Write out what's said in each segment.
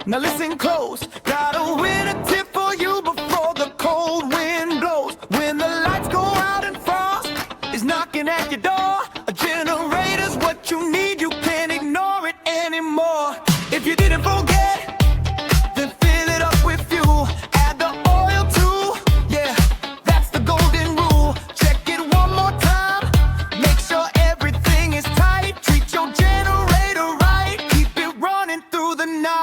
Now listen close, got a winter tip for you before the cold wind blows. When the lights go out and frost is knocking at your door, a generator's what you need, you can't ignore it anymore. If you didn't forget, then fill it up with fuel. Add the oil too, yeah, that's the golden rule. Check it one more time, make sure everything is tight. Treat your generator right, keep it running through the night.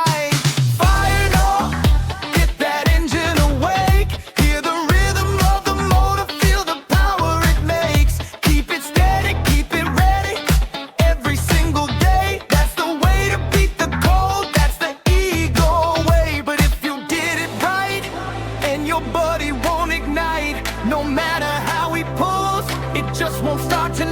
Your buddy won't ignite. No matter how he pulls, it just won't start tonight.